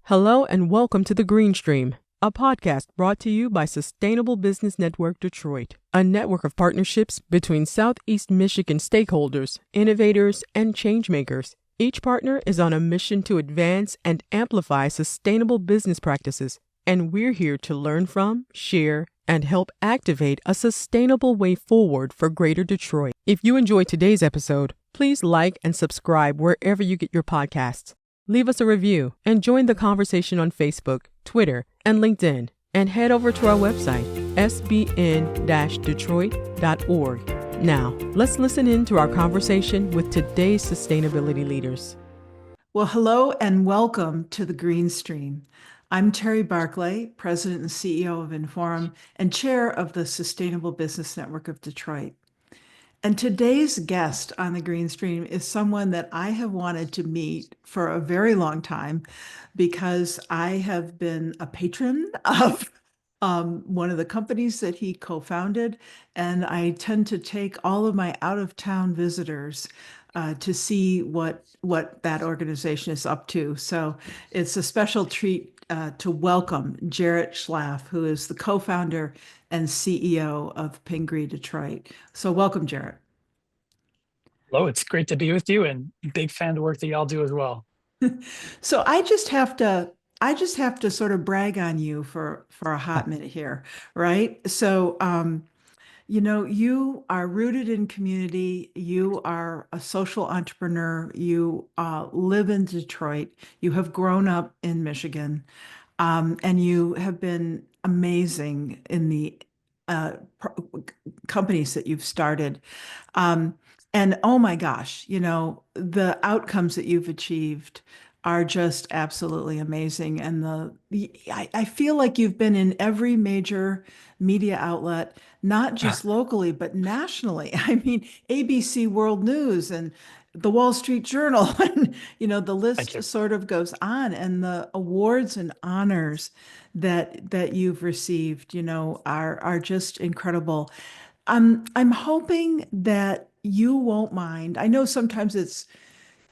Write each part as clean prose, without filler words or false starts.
Hello and welcome to The Green Stream, a podcast brought to you by Sustainable Business Network Detroit, a network of partnerships between Southeast Michigan stakeholders, innovators, and changemakers. Each partner is on a mission to advance and amplify sustainable business practices, and we're here to learn from, share, and help activate a sustainable way forward for Greater Detroit. If you enjoyed today's episode, please like and subscribe wherever you get your podcasts. Leave us a review and join the conversation on Facebook, Twitter, and LinkedIn. And head over to our website, sbn-detroit.org. Now, let's listen in to our conversation with today's sustainability leaders. Well, hello and welcome to the Green Stream. I'm Terry Barclay, President and CEO of Inforum and Chair of the Sustainable Business Network of Detroit. And today's guest on the Green Stream is someone that I have wanted to meet for a very long time because I have been a patron of one of the companies that he co-founded, and I tend to take all of my out-of-town visitors to see what that organization is up to. So it's a special treat to welcome Jarret Schlaff, who is the co-founder and CEO of Pingree Detroit. So welcome, Jarret. Hello, it's great to be with you, and big fan of the work that y'all do as well. So I just have to sort of brag on you for a hot minute here, right? So you are rooted in community. You are a social entrepreneur. You live in Detroit. You have grown up in Michigan, and you have been amazing in the companies that you've started. And oh my gosh, the outcomes that you've achieved are just absolutely amazing. And I feel like you've been in every major media outlet, not just locally, but nationally. I mean, ABC World News and the Wall Street Journal, and the list sort of goes on. And the awards and honors that you've received, are just incredible. I'm hoping that you won't mind. I know sometimes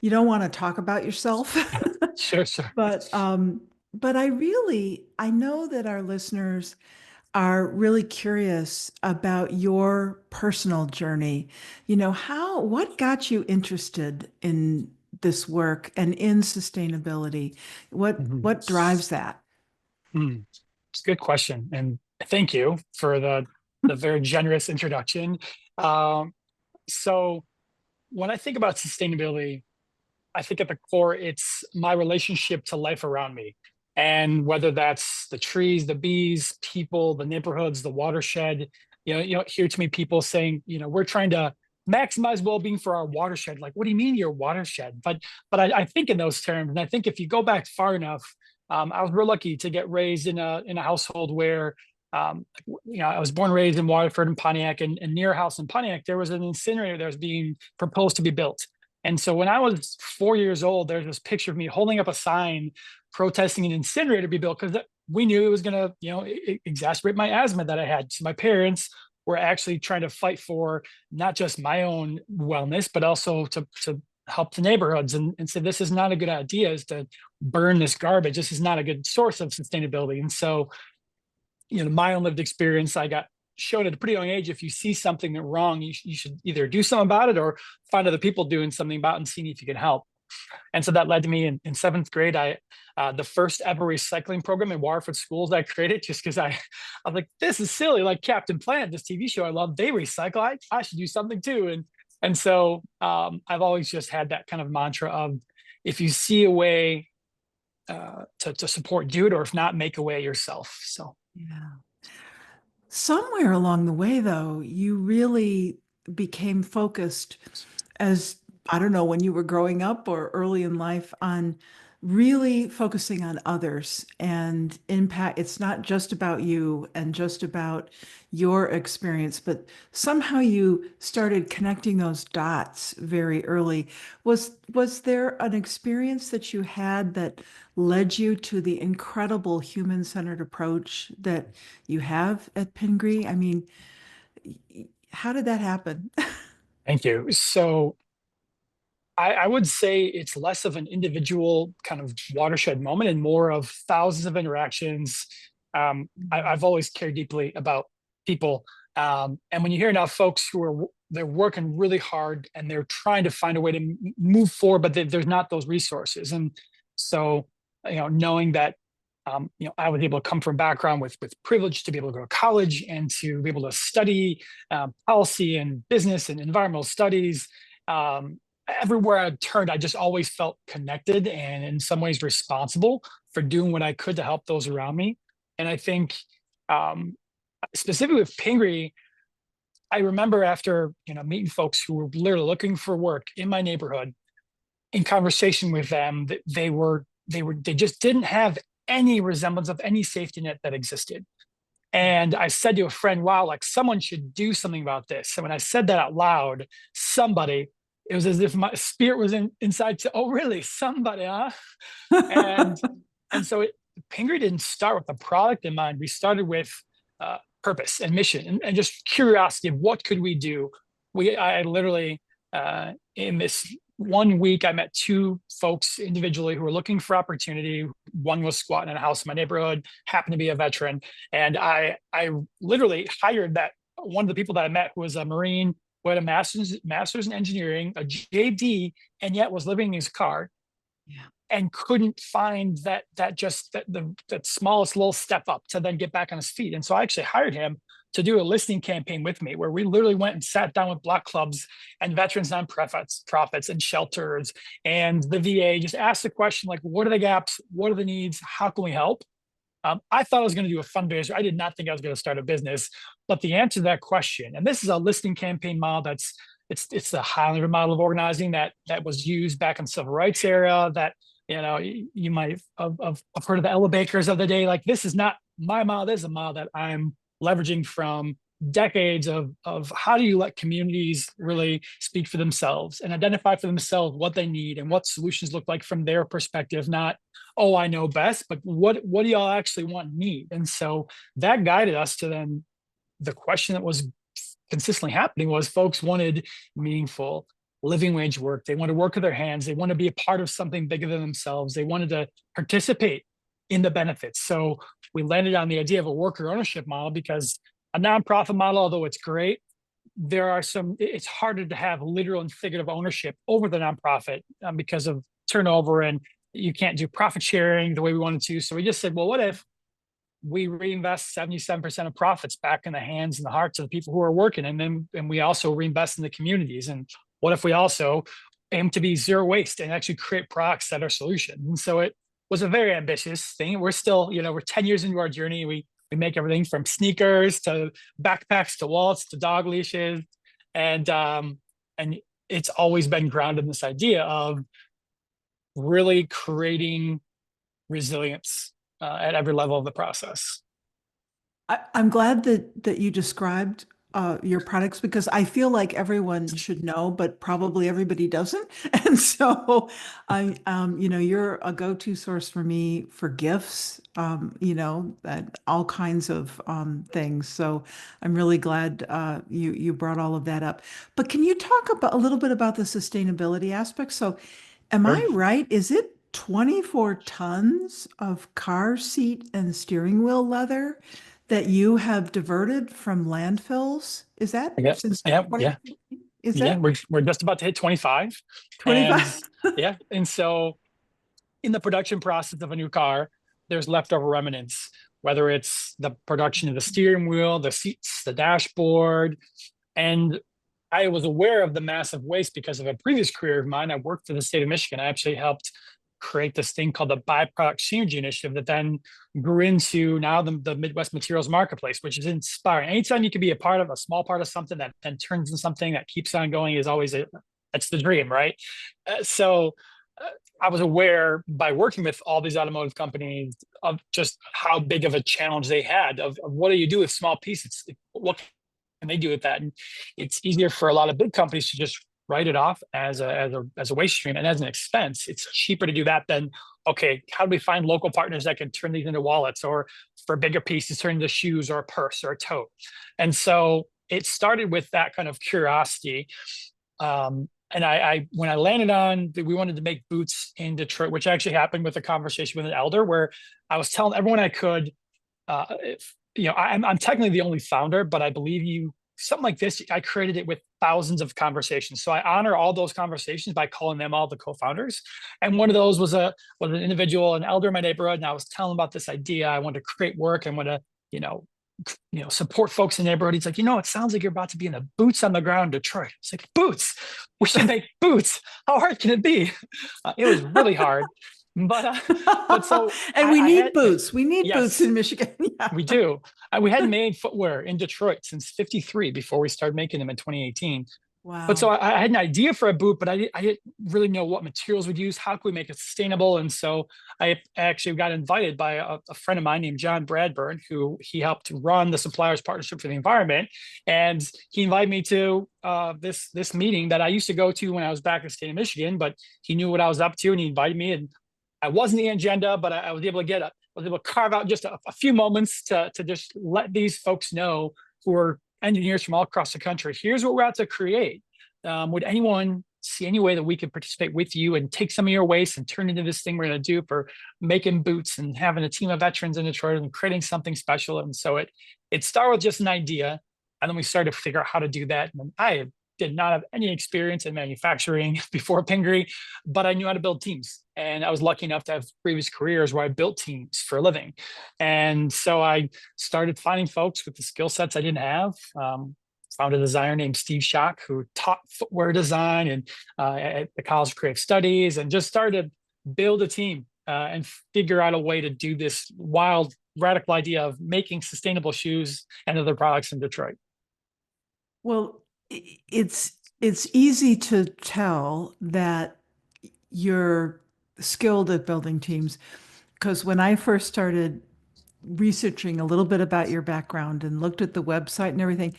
you don't want to talk about yourself. Sure. But I know that our listeners are really curious about your personal journey. What got you interested in this work and in sustainability? What drives that? It's a good question, and thank you for the very generous introduction. So when I think about sustainability, I think at the core, it's my relationship to life around me. And whether that's the trees, the bees, people, the neighborhoods, the watershed, you don't hear too many people saying, we're trying to maximize well-being for our watershed. Like, what do you mean your watershed? But I think in those terms, and I think if you go back far enough, I was real lucky to get raised in a household where I was born and raised in Waterford and Pontiac, and near a house in Pontiac, there was an incinerator that was being proposed to be built. And so when I was 4 years old, there's this picture of me holding up a sign protesting an incinerator be built because we knew it was going to, exacerbate my asthma that I had. So my parents were actually trying to fight for not just my own wellness, but also to help the neighborhoods and say, this is not a good idea, is to burn this garbage. This is not a good source of sustainability. And so, my own lived experience, I got shown at a pretty young age, if you see something wrong, you should either do something about it or find other people doing something about it and seeing if you can help. And so that led to me in seventh grade, the first ever recycling program in Waterford schools I created, just because I was like, this is silly, like Captain Planet, this TV show I love, they recycle, I should do something too. And so I've always just had that kind of mantra of, if you see a way to support, do it, or if not, make a way yourself. So yeah. Somewhere along the way, though, you really became focused, as I don't know, when you were growing up or early in life, on really focusing on others and impact. It's not just about you and just about your experience, but somehow you started connecting those dots very early. Was there an experience that you had that led you to the incredible human-centered approach that you have at Pingree? I mean, how did that happen? thank you. So I would say it's less of an individual kind of watershed moment and more of thousands of interactions. I've always cared deeply about people. And when you hear enough folks who are they're working really hard and they're trying to find a way to move forward, but there's not those resources. And so, knowing that, I was able to come from a background with privilege to be able to go to college and to be able to study policy and business and environmental studies. Everywhere I turned, I just always felt connected and in some ways responsible for doing what I could to help those around me. And I think specifically with Pingree, I remember after meeting folks who were literally looking for work in my neighborhood, in conversation with them, that they just didn't have any resemblance of any safety net that existed. And I said to a friend, wow, like someone should do something about this. And when I said that out loud, it was as if my spirit was inside to, oh, really? Somebody, huh? and so Pingree didn't start with a product in mind. We started with purpose and mission and just curiosity of what could we do. I literally, in this 1 week, I met 2 folks individually who were looking for opportunity. One was squatting in a house in my neighborhood, happened to be a veteran. And I literally hired that one of the people that I met who was a Marine, who had a master's in engineering, a JD, and yet was living in his car. Yeah. And couldn't find that smallest little step up to then get back on his feet. And so I actually hired him to do a listening campaign with me, where we literally went and sat down with block clubs and veterans nonprofits and shelters and the VA, just asked the question, like, what are the gaps? What are the needs? How can we help? I thought I was going to do a fundraiser. I did not think I was going to start a business, but the answer to that question, and this is a listening campaign model it's the Highlander model of organizing that was used back in the civil rights era, that you might have heard of the Elevakers of the day. Like, this is not my model. This is a model that I'm leveraging from decades of how do you let communities really speak for themselves and identify for themselves what they need and what solutions look like from their perspective, not, oh, I know best, but what do y'all actually want and need? And so that guided us to then the question that was consistently happening was folks wanted meaningful living wage work. They wanted to work with their hands. They want to be a part of something bigger than themselves. They wanted to participate in the benefits. So we landed on the idea of a worker ownership model, because a nonprofit model, although it's great, it's harder to have literal and figurative ownership over the nonprofit because of turnover, and you can't do profit sharing the way we wanted to. So we just said, well, what if we reinvest 77% of profits back in the hands and the hearts of the people who are working, and we also reinvest in the communities? And what if we also aim to be zero waste and actually create products that are solutions? And so it was a very ambitious thing. We're still, we're 10 years into our journey. We make everything from sneakers to backpacks to wallets to dog leashes, and it's always been grounded in this idea of really creating resilience at every level of the process. I'm glad that you described your products, because I feel like everyone should know, but probably everybody doesn't. And so you're a go-to source for me for gifts, and all kinds of things. So I'm really glad you brought all of that up. But can you talk a little bit about the sustainability aspect? So am I right? Is it 24 tons of car seat and steering wheel leather that you have diverted from landfills? Is that since 20? Yeah. Is Yeah, that we're just about to hit 25. 25? Yeah. And so in the production process of a new car, there's leftover remnants, whether it's the production of the steering wheel, the seats, the dashboard. And I was aware of the massive waste because of a previous career of mine. I worked for the state of Michigan. I actually helped create this thing called the Byproduct Synergy Initiative that then grew into now the Midwest Materials Marketplace, which is inspiring. Anytime you can be a part of a small part of something that then turns into something that keeps on going is always that's the dream, right? So I was aware by working with all these automotive companies of just how big of a challenge they had of what do you do with small pieces? What can they do with that? And it's easier for a lot of big companies to just write it off as a waste stream and as an expense. It's cheaper to do that than, okay, how do we find local partners that can turn these into wallets, or for bigger pieces, turn into shoes or a purse or a tote? And so it started with that kind of curiosity. and I when I landed on that we wanted to make boots in Detroit, which actually happened with a conversation with an elder where I was telling everyone I could, I'm technically the only founder, but I believe you something like this. I created it with thousands of conversations, so I honor all those conversations by calling them all the co-founders. And one of those was an individual, an elder in my neighborhood, and I was telling him about this idea. I wanted to create work. I want to, support folks in the neighborhood. He's like, it sounds like you're about to be in the boots on the ground Detroit. It's like, boots. We should make boots. How hard can it be? It was really hard. But so and we need boots. We need boots in Michigan. Yeah. We do. We hadn't made footwear in Detroit since '53 before we started making them in 2018. Wow. But so I had an idea for a boot, but I didn't really know what materials we'd use. How could we make it sustainable? And so I actually got invited by a friend of mine named John Bradburn, who he helped run the Suppliers Partnership for the Environment. And he invited me to this meeting that I used to go to when I was back in the state of Michigan, but he knew what I was up to and he invited me. And I wasn't the agenda, but I was able to carve out just a few moments to just let these folks know who are engineers from all across the country. Here's what we're out to create. Would anyone see any way that we could participate with you and take some of your waste and turn into this thing we're going to do for making boots and having a team of veterans in Detroit and creating something special? And so it started with just an idea, and then we started to figure out how to do that. And I did not have any experience in manufacturing before Pingree, but I knew how to build teams. And I was lucky enough to have previous careers where I built teams for a living. And so I started finding folks with the skill sets I didn't have. Found a designer named Steve Schock who taught footwear design and at the College of Creative Studies, and just started to build a team and figure out a way to do this wild, radical idea of making sustainable shoes and other products in Detroit. Well, it's easy to tell that you're skilled at building teams, because when I first started researching a little bit about your background and looked at the website and everything,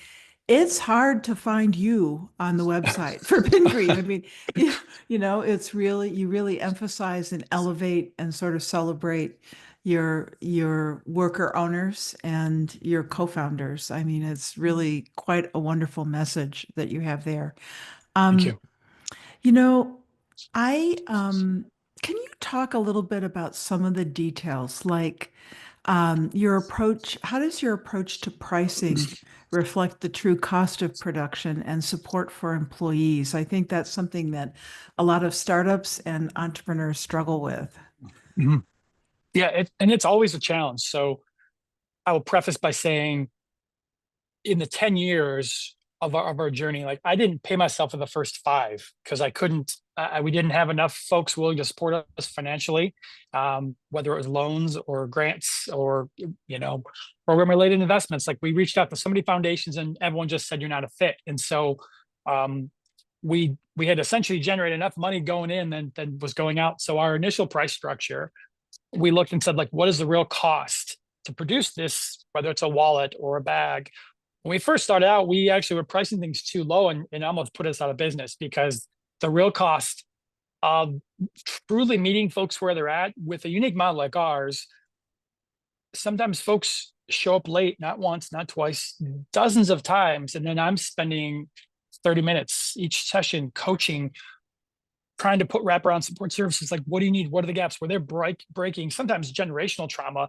it's hard to find you on the website for Pingree. I mean, it's really, you really emphasize and elevate and sort of celebrate your worker owners and your co-founders. I mean, it's really quite a wonderful message that you have there. Thank you. Can you talk a little bit about some of the details, like your approach? How does your approach to pricing reflect the true cost of production and support for employees? I think that's something that a lot of startups and entrepreneurs struggle with. Mm-hmm. Yeah, and it's always a challenge. So I will preface by saying, in the 10 years of our journey, like, I didn't pay myself for the first 5 because I couldn't. We didn't have enough folks willing to support us financially, whether it was loans or grants or program-related investments. Like, we reached out to so many foundations, and everyone just said you're not a fit. And so we had essentially generated enough money going in than was going out. So our initial price structure, we looked and said, like, what is the real cost to produce this, whether it's a wallet or a bag? When we first started out, we actually were pricing things too low and almost put us out of business, because the real cost of truly meeting folks where they're at with a unique model like ours, sometimes folks show up late, not once, not twice, dozens of times. And then I'm spending 30 minutes each session coaching, trying to put wraparound support services. Like, what do you need? What are the gaps? Where they're breaking sometimes generational trauma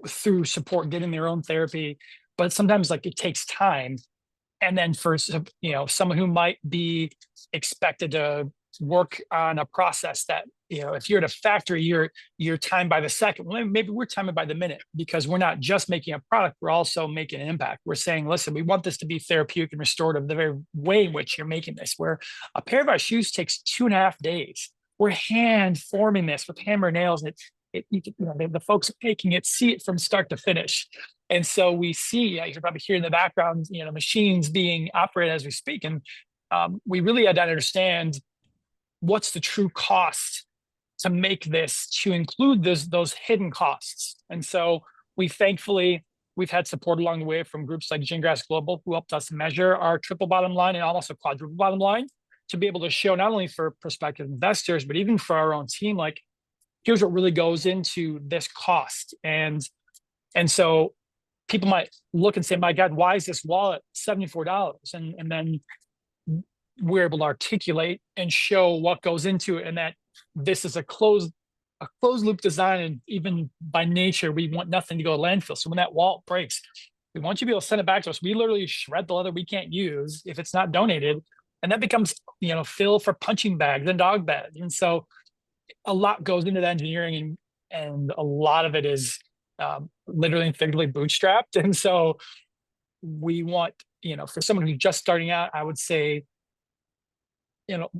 through support, getting their own therapy. But sometimes, like, it takes time. And then for someone who might be expected to work on a process that, if you're at a factory, you're timed by the second. Well, maybe we're timed by the minute, because we're not just making a product, we're also making an impact. We're saying, listen, we want this to be therapeutic and restorative, the very way in which you're making this. Where a pair of our shoes takes 2.5 days. We're hand forming this with hammer and nails, and the folks making it see it from start to finish. And so we see, you can probably hear in the background, machines being operated as we speak. And we really had to understand what's the true cost to make this, to include those hidden costs. And so we've had support along the way from groups like Gingrass Global, who helped us measure our triple bottom line and almost a quadruple bottom line, to be able to show not only for prospective investors, but even for our own team, like, here's what really goes into this cost. And so people might look and say, my God, why is this wallet $74? And then we're able to articulate and show what goes into it, and that this is a closed loop design. And even by nature, we want nothing to go to landfill. So when that wall breaks, we want you to be able to send it back to us. We literally shred the leather we can't use if it's not donated. And that becomes, fill for punching bags and dog beds. And so a lot goes into the engineering, and a lot of it is literally and figuratively bootstrapped. And so we want, for someone who's just starting out, I would say,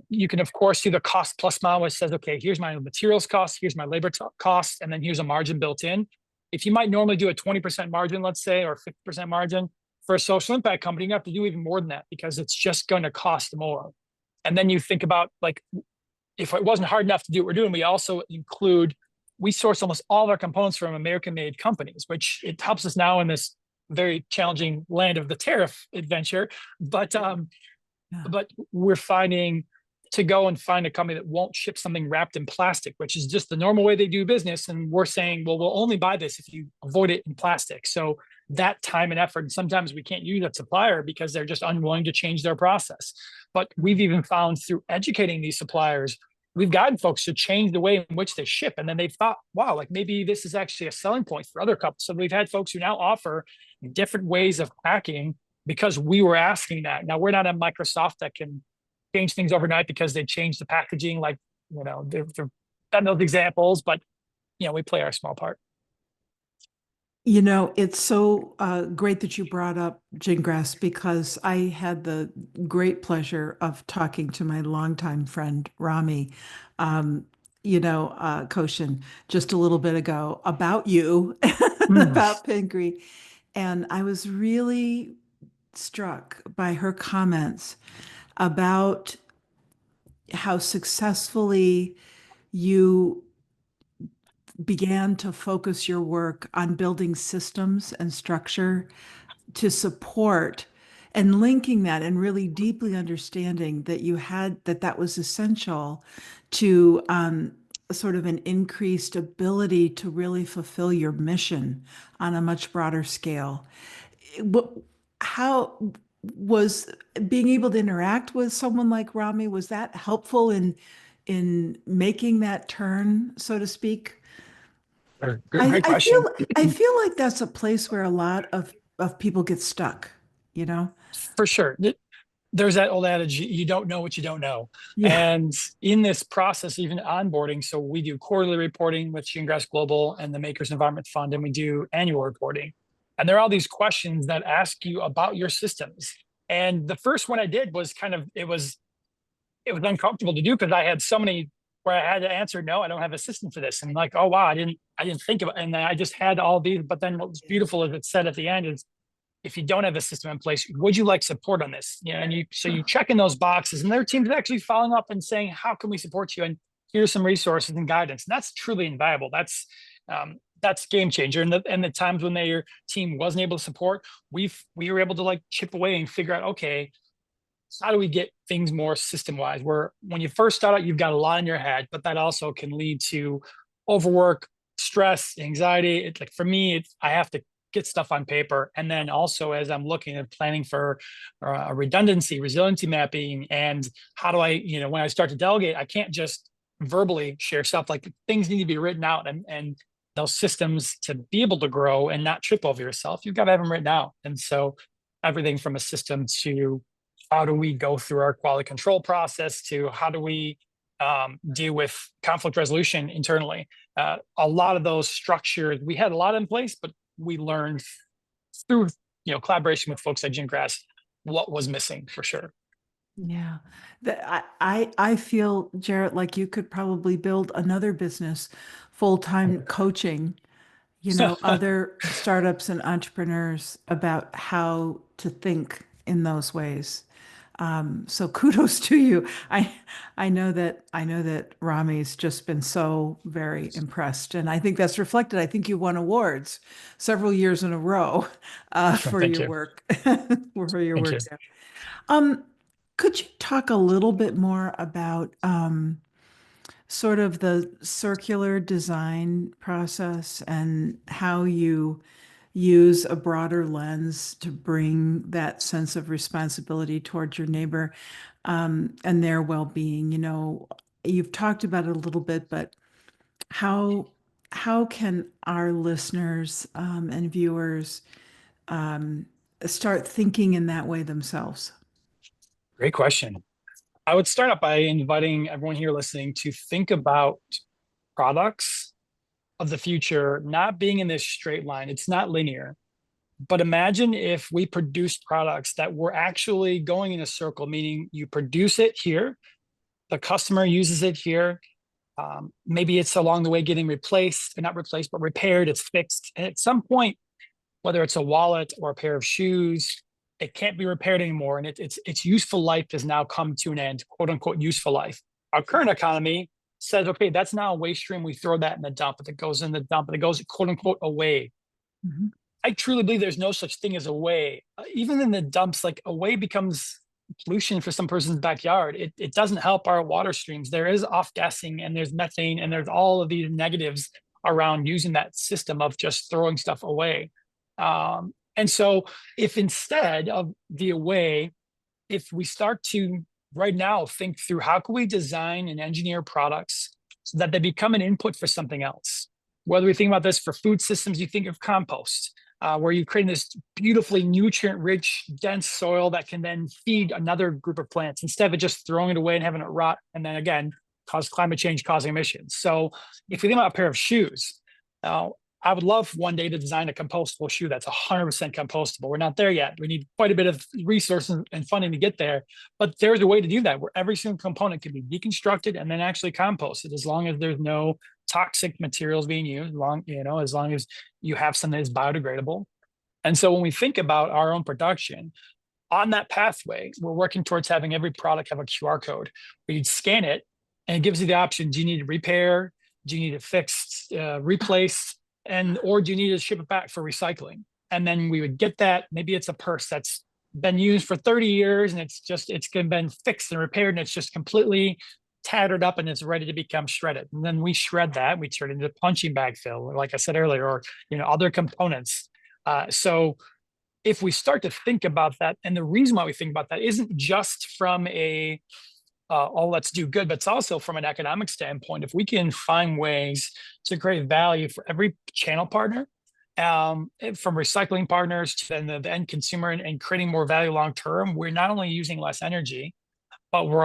you can of course do the cost plus model, which says, okay, here's my materials cost, here's my labor cost, and then here's a margin built in. If you might normally do a 20% margin, let's say, or 50% margin, for a social impact company, you have to do even more than that because it's just going to cost more. And then you think about, like, if it wasn't hard enough to do what we're doing, we source almost all of our components from American-made companies, which it helps us now in this very challenging land of the tariff adventure. But we're finding to go and find a company that won't ship something wrapped in plastic, which is just the normal way they do business. And we're saying, well, we'll only buy this if you avoid it in plastic. So that time and effort, and sometimes we can't use that supplier because they're just unwilling to change their process. But we've even found through educating these suppliers, we've gotten folks to change the way in which they ship. And then they've thought, wow, like maybe this is actually a selling point for other companies. So we've had folks who now offer different ways of packing because we were asking that. Now, we're not a Microsoft that can change things overnight because they changed the packaging. Like, they've done those examples, but, we play our small part. It's so great that you brought up gingrass, because I had the great pleasure of talking to my longtime friend, Rami, Koshin, just a little bit ago about you, about Pingree. And I was really struck by her comments about how successfully you began to focus your work on building systems and structure to support and linking that and really deeply understanding that that was essential to sort of an increased ability to really fulfill your mission on a much broader scale. How was being able to interact with someone like Rami, was that helpful in making that turn, so to speak? Great question. I feel like that's a place where a lot of people get stuck, For sure. There's that old adage, you don't know what you don't know. Yeah. And in this process, even onboarding, so we do quarterly reporting with Gingrass Global and the Makers Environment Fund, and we do annual reporting. And there are all these questions that ask you about your systems. And the first one I did was it was uncomfortable to do because I had so many where I had to answer, no, I don't have a system for this. And like, oh wow, I didn't think of it. And then I just had all these. But then what's beautiful is it said at the end is, if you don't have a system in place, would you like support on this? And you check in those boxes, and their team's actually following up and saying, how can we support you? And here's some resources and guidance. And that's truly invaluable. That's game changer. And the times when your team wasn't able to support, we were able to like chip away and figure out, okay, how do we get things more system-wise? Where when you first start out, you've got a lot in your head, but that also can lead to overwork, stress, anxiety. Like for me, I have to get stuff on paper. And then also as I'm looking at planning for a resiliency mapping, and how do I, when I start to delegate, I can't just verbally share stuff. Like things need to be written out, and those systems to be able to grow and not trip over yourself, you've got to have them written out. And so everything from a system to how do we go through our quality control process to how do we deal with conflict resolution internally. A lot of those structures, we had a lot in place, but we learned through collaboration with folks at Gingrass what was missing for sure. Yeah. I feel, Jarret, like you could probably build another business full-time coaching, other startups and entrepreneurs about how to think in those ways. So kudos to you. I know that Rami's just been so very impressed, and I think that's reflected. I think you won awards several years in a row for your work. For your work there. Could you talk a little bit more about sort of the circular design process and how you use a broader lens to bring that sense of responsibility towards your neighbor and their well-being. You've talked about it a little bit, but how how can our listeners and viewers start thinking in that way themselves? Great question. I would start out by inviting everyone here listening to think about products of the future not being in this straight line. It's not linear. But imagine if we produced products that were actually going in a circle, meaning you produce it here, the customer uses it here. Maybe it's along the way getting replaced, not replaced, but repaired, it's fixed. And at some point, whether it's a wallet or a pair of shoes, it can't be repaired anymore. And its useful life has now come to an end, quote unquote, useful life. Our current economy says, okay, that's now a waste stream. We throw that in the dump. If it goes in the dump, and it goes, quote unquote, away. Mm-hmm. I truly believe there's no such thing as away. Even in the dumps, like away becomes pollution for some person's backyard. It doesn't help our water streams. There is off gassing and there's methane and there's all of these negatives around using that system of just throwing stuff away. And so if instead of the away, if we start to right now think through how can we design and engineer products so that they become an input for something else. Whether we think about this for food systems, you think of compost, where you're creating this beautifully nutrient-rich, dense soil that can then feed another group of plants instead of just throwing it away and having it rot, and then again, cause climate change, causing emissions. So if we think about a pair of shoes, I would love one day to design a compostable shoe that's 100% compostable. We're not there yet. We need quite a bit of resources and funding to get there. But there's a way to do that where every single component can be deconstructed and then actually composted, as long as there's no toxic materials being used, as long as you have something that's biodegradable. And so when we think about our own production, on that pathway, we're working towards having every product have a QR code where you'd scan it and it gives you the option. Do you need to repair? Do you need it fixed, replaced? Or do you need to ship it back for recycling? And then we would get that. Maybe it's a purse that's been used for 30 years and it's been fixed and repaired and it's just completely tattered up and it's ready to become shredded. And then we shred that, we turn it into punching bag fill, like I said earlier, or other components. So if we start to think about that, and the reason why we think about that isn't just from let's do good, but it's also from an economic standpoint. If we can find ways to create value for every channel partner, from recycling partners to then the end consumer, and creating more value long term, we're not only using less energy, but we're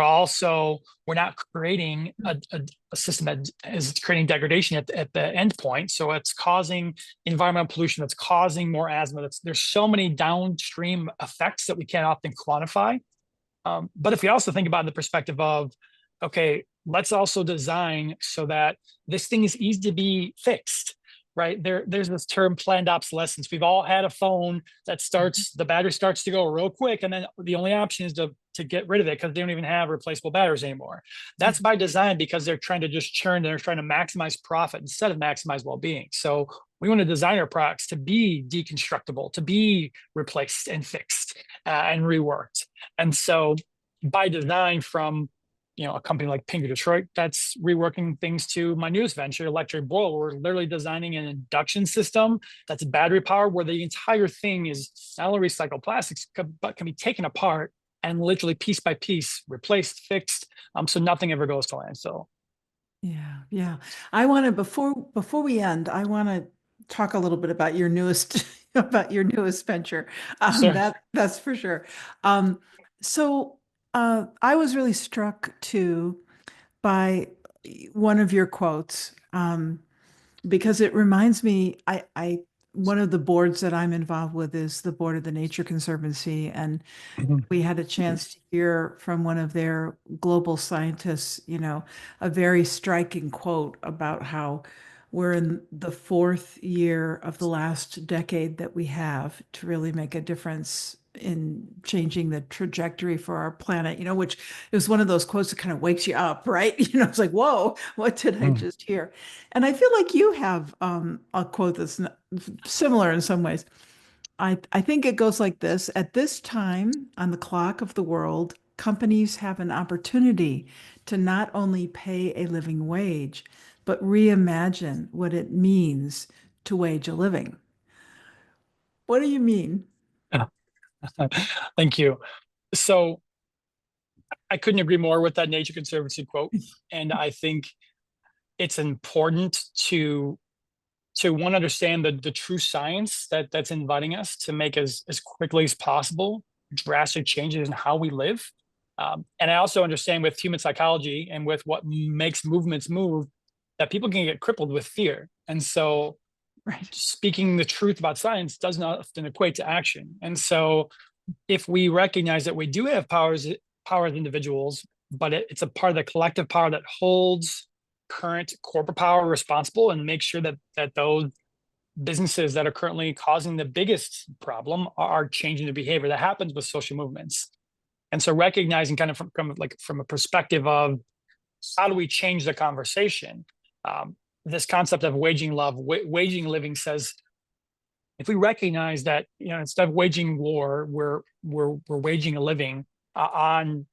not creating a system that is creating degradation at the end point. So it's causing environmental pollution, that's causing more asthma. There's so many downstream effects that we can't often quantify. But if you also think about the perspective of, okay, let's also design so that this thing is easy to be fixed, right? There's this term planned obsolescence. We've all had a phone that the battery starts to go real quick, and then the only option is to get rid of it because they don't even have replaceable batteries anymore. That's by design because they're trying to just churn, they're trying to maximize profit instead of maximize well-being. So we want to design our products to be deconstructible, to be replaced and fixed and reworked. And so by design, from a company like Pingree Detroit that's reworking things, to my newest venture, Lectric Boil, we're literally designing an induction system that's battery powered, where the entire thing is not only recycled plastics, but can be taken apart and literally piece by piece replaced, fixed, so nothing ever goes to landfill. Yeah. I want to, before we end, I want to talk a little bit about your newest venture. That's for sure. So I was really struck too by one of your quotes, because it reminds me, one of the boards that I'm involved with is the board of the Nature Conservancy, and we had a chance to hear from one of their global scientists, a very striking quote about how we're in the fourth year of the last decade that we have to really make a difference in changing the trajectory for our planet, which it was one of those quotes that kind of wakes you up, right? It's like, whoa, what did I just hear? And I feel like you have a quote that's similar in some ways. I think it goes like this: at this time on the clock of the world, companies have an opportunity to not only pay a living wage, but reimagine what it means to wage a living. What do you mean? Thank you. So I couldn't agree more with that Nature Conservancy quote. And I think it's important to one, understand the true science that's inviting us to make as quickly as possible drastic changes in how we live. And I also understand with human psychology and with what makes movements move, that people can get crippled with fear. And so Right. speaking the truth about science doesn't often equate to action. And so if we recognize that we do have power as individuals, but it's a part of the collective power that holds current corporate power responsible and make sure that those businesses that are currently causing the biggest problem are changing the behavior that happens with social movements. And so recognizing kind of from a perspective of how do we change the conversation? This concept of waging living says, if we recognize that, instead of waging war, we're waging a living on,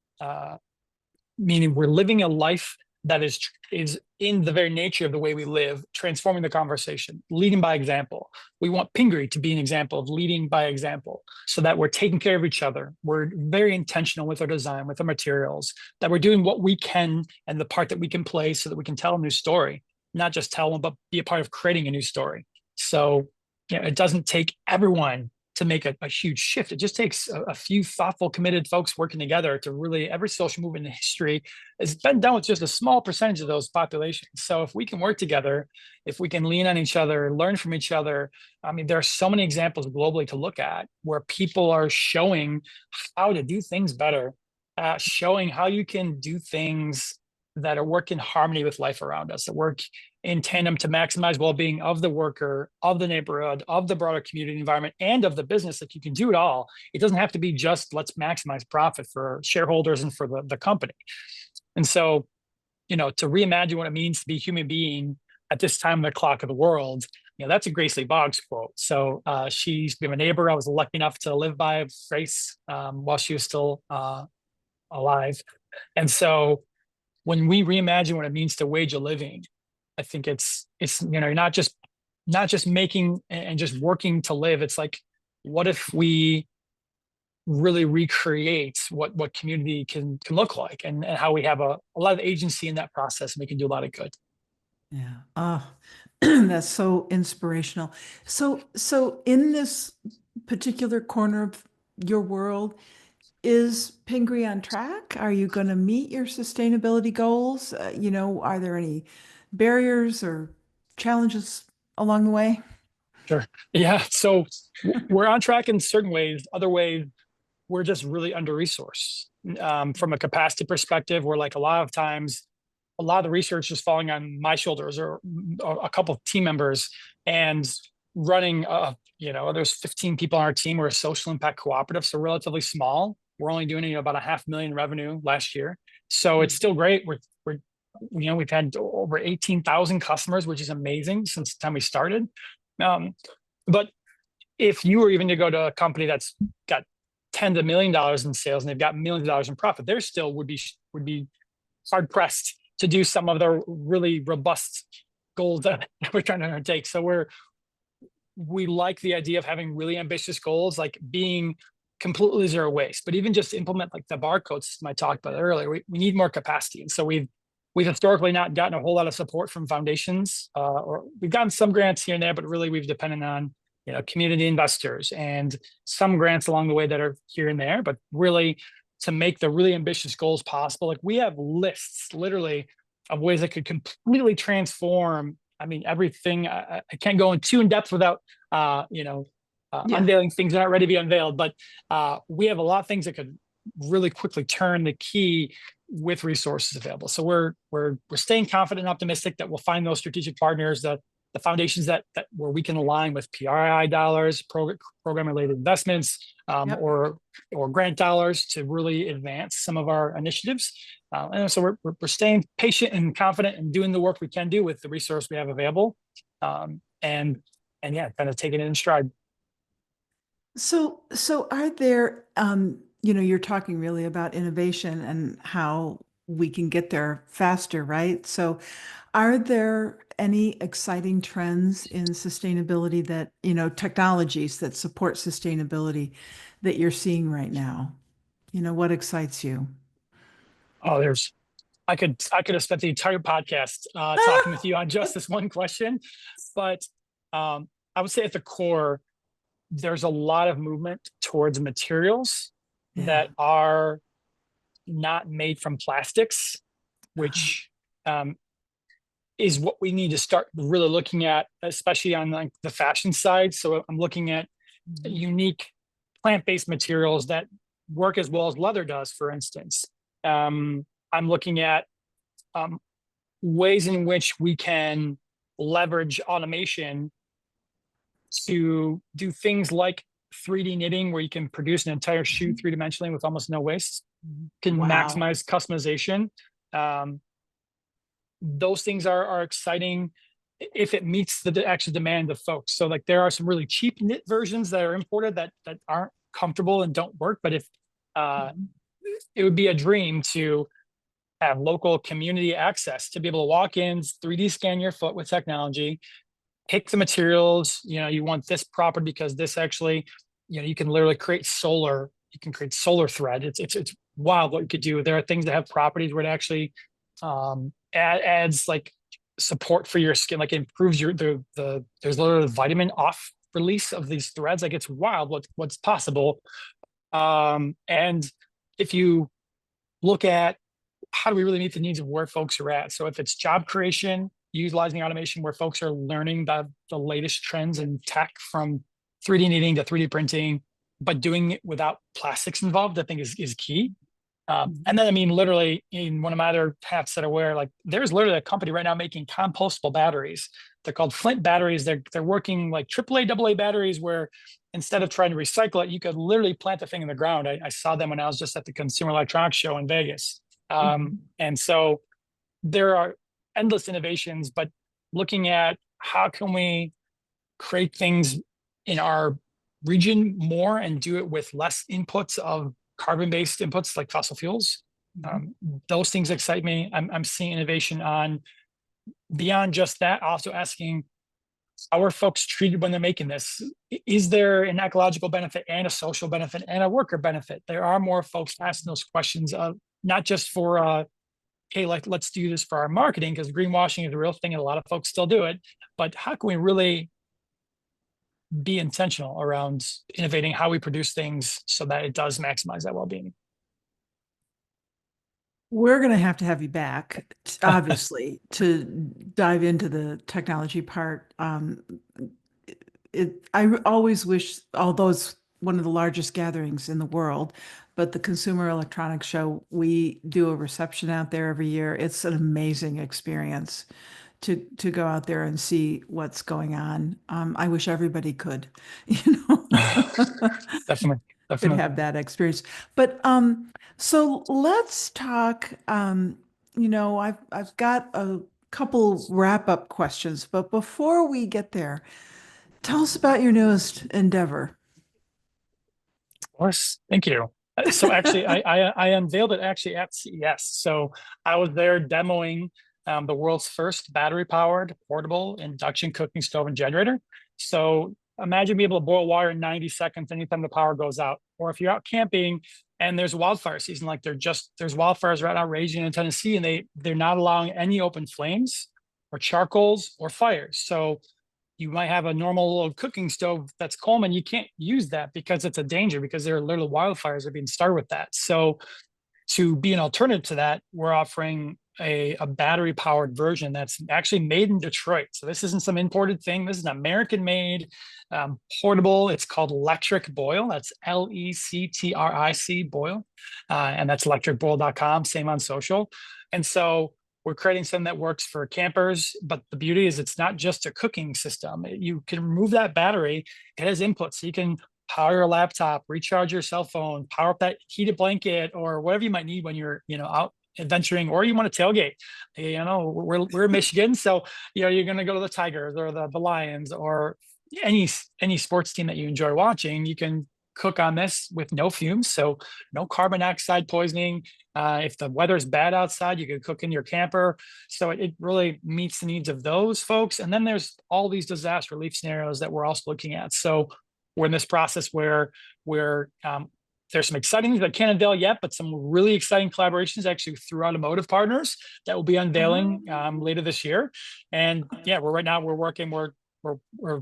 meaning we're living a life that is in the very nature of the way we live, transforming the conversation, leading by example. We want Pingree to be an example of leading by example, so that we're taking care of each other. We're very intentional with our design, with our materials, that we're doing what we can and the part that we can play so that we can tell a new story, not just tell them, but be a part of creating a new story. So, it doesn't take everyone to make a huge shift. It just takes a few thoughtful, committed folks working together to really, every social movement in history has been done with just a small percentage of those populations. So if we can work together, if we can lean on each other, learn from each other, I mean, there are so many examples globally to look at where people are showing how to do things better, showing how you can do things that are work in harmony with life around us, that work in tandem to maximize well-being of the worker, of the neighborhood, of the broader community environment, and of the business. That you can do it all. It doesn't have to be just let's maximize profit for shareholders and for the company. And so, to reimagine what it means to be a human being at this time of the clock of the world, that's a Grace Lee Boggs quote. So she's been a neighbor I was lucky enough to live by, Grace, while she was still alive. And so when we reimagine what it means to wage a living, I think it's you're not just making and just working to live. It's like, what if we really recreate what community can look like, and how we have a lot of agency in that process, and we can do a lot of good. Yeah. Oh, that's so inspirational. So in this particular corner of your world, is Pingree on track? Are you going to meet your sustainability goals? Are there any barriers or challenges along the way? Sure. Yeah. So we're on track in certain ways. Other ways, we're just really under resourced. From a capacity perspective, we're like, a lot of times, a lot of the research is falling on my shoulders or a couple of team members, and running, there's 15 people on our team. We're a social impact cooperative, so relatively small. We're only doing about $500,000 revenue last year. So it's still great. We've had over 18,000 customers, which is amazing since the time we started. But if you were even to go to a company that's got tens of $millions in sales and they've got millions of dollars in profit, there still would be hard pressed to do some of the really robust goals that we're trying to undertake. So we like the idea of having really ambitious goals, like being completely zero waste, but even just implement like the barcode system I talked about earlier. We need more capacity. And so we've historically not gotten a whole lot of support from foundations, or we've gotten some grants here and there, but really we've depended on, community investors and some grants along the way that are here and there. But really, to make the really ambitious goals possible, like we have lists literally of ways that could completely transform. I mean, everything. I can't go too in depth without, unveiling things that aren't ready to be unveiled. But we have a lot of things that could really quickly turn the key with resources available. So we're staying confident and optimistic that we'll find those strategic partners, that the foundations that where we can align with PRI dollars, program related investments, or grant dollars to really advance some of our initiatives. And so we're staying patient and confident and doing the work we can do with the resource we have available, and yeah, kind of taking it in stride. So are there, you're talking really about innovation and how we can get there faster, right? So are there any exciting trends in sustainability that, technologies that support sustainability that you're seeing right now? What excites you? Oh, I could have spent the entire podcast talking with you on just this one question, but I would say at the core, there's a lot of movement towards materials Yeah. that are not made from plastics, which um, is what we need to start really looking at, especially on like the fashion side. So I'm looking at unique plant-based materials that work as well as leather does, for instance. I'm looking at um, ways in which we can leverage automation to do things like 3D knitting, where you can produce an entire shoe three-dimensionally with almost no waste, can Wow. maximize customization. Um, those things are exciting if it meets the actual demand of folks. So like there are some really cheap knit versions that are imported that aren't comfortable and don't work. But if it would be a dream to have local community access to be able to walk in, 3D scan your foot with technology, pick the materials. You want this proper because this actually, you can literally create solar. You can create solar thread. It's wild what you could do. There are things that have properties where it actually adds like support for your skin, like it improves there's literally vitamin off release of these threads. Like it's wild what's possible. And if you look at how do we really meet the needs of where folks are at? So if it's job creation, utilizing automation where folks are learning the latest trends in tech from 3D knitting to 3D printing, but doing it without plastics involved, I think is key. And then, I mean, literally in one of my other hats that I wear, like there's literally a company right now making compostable batteries. They're called Flint batteries. They're working like AAA, AA batteries where instead of trying to recycle it, you could literally plant the thing in the ground. I saw them when I was just at the Consumer Electronics Show in Vegas. And so there are endless innovations, but looking at how can we create things in our region more and do it with less inputs of carbon-based inputs like fossil fuels. Those things excite me. I'm seeing innovation on beyond just that, also asking how are folks treated when they're making this? Is there an ecological benefit and a social benefit and a worker benefit? There are more folks asking those questions of not just for hey, like let's do this for our marketing because greenwashing is a real thing and a lot of folks still do it. But how can we really be intentional around innovating how we produce things so that it does maximize that well-being? We're going to have you back, obviously, to dive into the technology part. I always wish, although it's one of the largest gatherings in the world, but the Consumer Electronics Show, we do a reception out there every year. It's an amazing experience to go out there and see what's going on. I wish everybody could, you know, Definitely, could definitely. have that experience. But so let's talk. I've got a couple wrap-up questions, but before we get there, tell us about your newest endeavor. Of course. Thank you. So actually, I unveiled it actually at CES. So I was there demoing the world's first battery-powered portable induction cooking stove and generator. So imagine being able to boil water in 90 seconds anytime the power goes out. Or if you're out camping and there's wildfire season, like there's wildfires right now raging in Tennessee, and they're not allowing any open flames or charcoals or fires. So you might have a normal little cooking stove that's Coleman. You can't use that because it's a danger because there are little wildfires that are being started with that. So to be an alternative to that, we're offering a battery powered version that's actually made in Detroit. So this isn't some imported thing. This is an American made portable. It's called Lectric Boil. That's Lectric Boil. And that's lectricboil.com, same on social. And so we're creating something that works for campers, but the beauty is it's not just a cooking system. You can remove that battery. It has inputs. So you can power your laptop, recharge your cell phone, power up that heated blanket, or whatever you might need when you're, out adventuring, or you want to tailgate. We're in Michigan, so you're going to go to the Tigers or the Lions or any sports team that you enjoy watching. You can cook on this with no fumes, so no carbon dioxide poisoning. If the weather's bad outside, you can cook in your camper. So it really meets the needs of those folks. And then there's all these disaster relief scenarios that we're also looking at. So we're in this process where there's some exciting things that I can't unveil yet, but some really exciting collaborations actually through automotive partners that will be unveiling later this year. And yeah, we're working, we're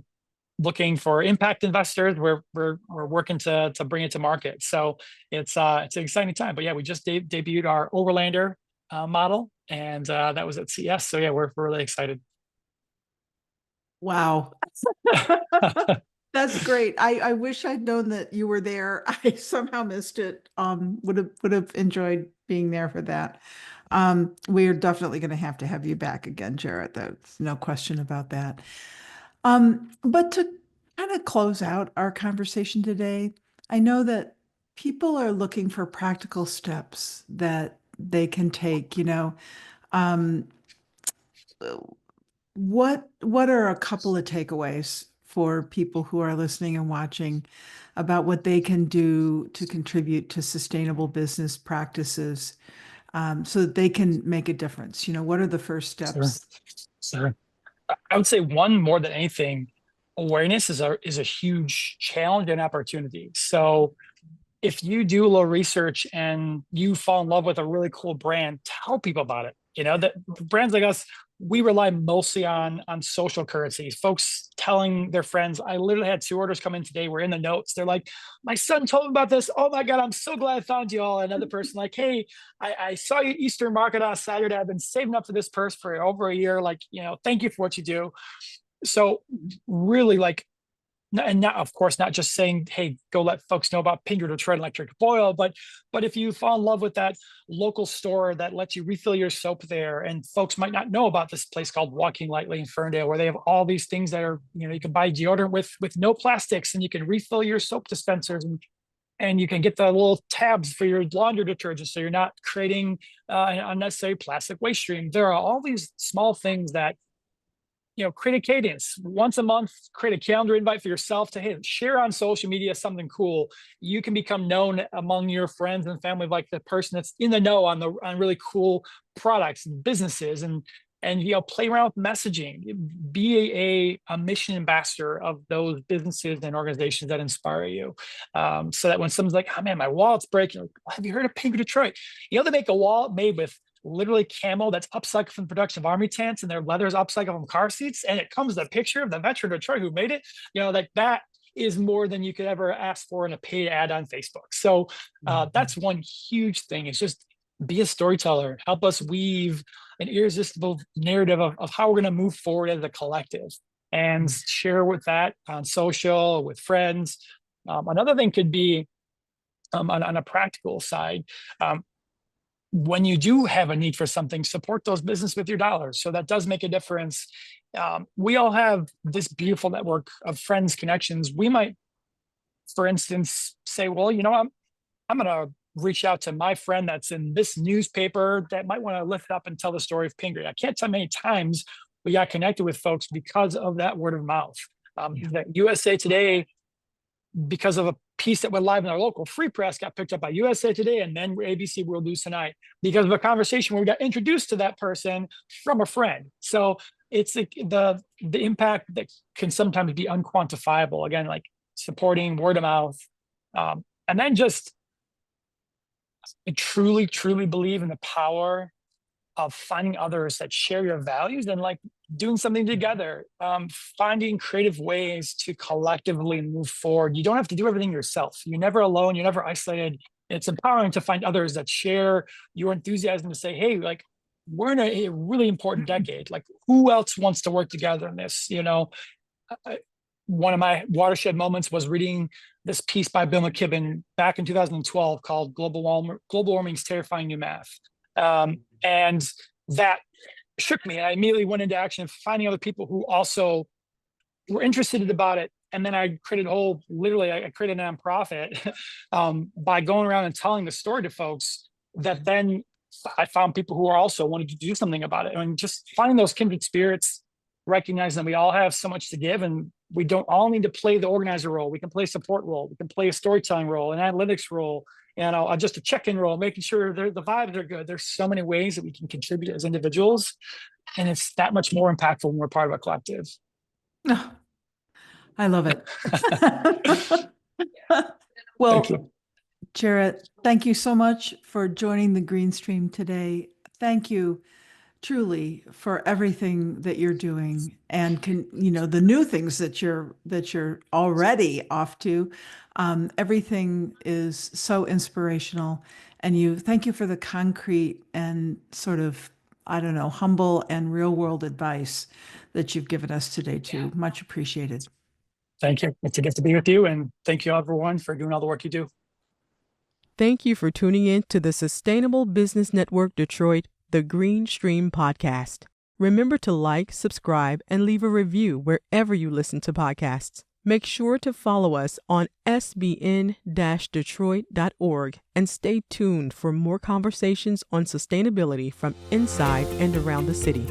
looking for impact investors. We're working to bring it to market. So it's an exciting time. But yeah, we just debuted our Overlander model, and that was at CES. So yeah, we're really excited. Wow. That's great. I wish I'd known that you were there. I somehow missed it. Would have enjoyed being there for that. We're definitely going to have you back again, Jarret. There's no question about that. But to kind of close out our conversation today, I know that people are looking for practical steps that they can take, what are a couple of takeaways for people who are listening and watching about what they can do to contribute to sustainable business practices, so that they can make a difference? What are the first steps? Sure. I would say one, more than anything, awareness is a huge challenge and opportunity. So if you do a little research and you fall in love with a really cool brand, tell people about it. That brands like us, we rely mostly on social currencies, folks telling their friends. I literally had 2 orders come in today. We're in the notes. They're like, my son told me about this. Oh my God, I'm so glad I found you all. Another person like, hey, I saw you at Eastern Market on Saturday. I've been saving up for this purse for over a year. Thank you for what you do. So really, and not, of course, not just saying, hey, go let folks know about Pingree Detroit and Lectric Boil, but if you fall in love with that local store that lets you refill your soap there, and folks might not know about this place called Walking Lightly in Ferndale, where they have all these things that are, you can buy deodorant with no plastics, and you can refill your soap dispensers, and you can get the little tabs for your laundry detergent, so you're not creating an unnecessary plastic waste stream. There are all these small things that, create a cadence once a month, create a calendar invite for yourself to, hey, share on social media something cool. You can become known among your friends and family like the person that's in the know on really cool products and businesses, and play around with messaging. Be a mission ambassador of those businesses and organizations that inspire you, so that when someone's like, oh man, my wallet's breaking, have you heard of Pingree Detroit? They make a wallet made with literally camo that's upcycled from the production of army tents, and their leather is upcycled from car seats, and it comes with a picture of the veteran of Detroit who made it. That is more than you could ever ask for in a paid ad on Facebook. So that's one huge thing. It's just be a storyteller. Help us weave an irresistible narrative of how we're going to move forward as a collective, and share with that on social, with friends. Another thing could be on a practical side. When you do have a need for something, support those businesses with your dollars. So that does make a difference. We all have this beautiful network of friends, connections. We might, for instance, say, well, I'm going to reach out to my friend that's in this newspaper that might want to lift up and tell the story of Pingree. I can't tell how many times we got connected with folks because of that word of mouth. That USA Today, because of a piece that went live in our local free press, got picked up by USA Today and then ABC World News Tonight because of a conversation where we got introduced to that person from a friend. So it's the impact that can sometimes be unquantifiable. Again, like supporting word of mouth, and then just I truly believe in the power of finding others that share your values and doing something together, finding creative ways to collectively move forward. You don't have to do everything yourself. You're never alone. You're never isolated. It's empowering to find others that share your enthusiasm to say, hey, we're in a really important decade. Who else wants to work together in this? One of my watershed moments was reading this piece by Bill McKibben back in 2012 called Global Warming's Terrifying New Math. And that shook me. I immediately went into action, finding other people who also were interested about it. And then I created I created a nonprofit by going around and telling the story to folks, that then I found people who are also wanted to do something about it. And just finding those kindred spirits, recognizing that we all have so much to give, and we don't all need to play the organizer role. We can play a support role. We can play a storytelling role, an analytics role, just a check-in role, making sure the vibes are good. There's so many ways that we can contribute as individuals, and it's that much more impactful when we're part of a collective. Oh, I love it. Well, Thank you. Jarret, thank you so much for joining the Green Stream today. Thank you truly for everything that you're doing and the new things that you're already off to. Everything is so inspirational, and thank you for the concrete and sort of, I don't know, humble and real world advice that you've given us today too. Much appreciated. Thank you. It's a gift to be with you, and thank you everyone for doing all the work you do. Thank you for tuning in to the Sustainable Business Network Detroit, the Green Stream podcast. Remember to like, subscribe, and leave a review wherever you listen to podcasts. Make sure to follow us on SBN-Detroit.org and stay tuned for more conversations on sustainability from inside and around the city.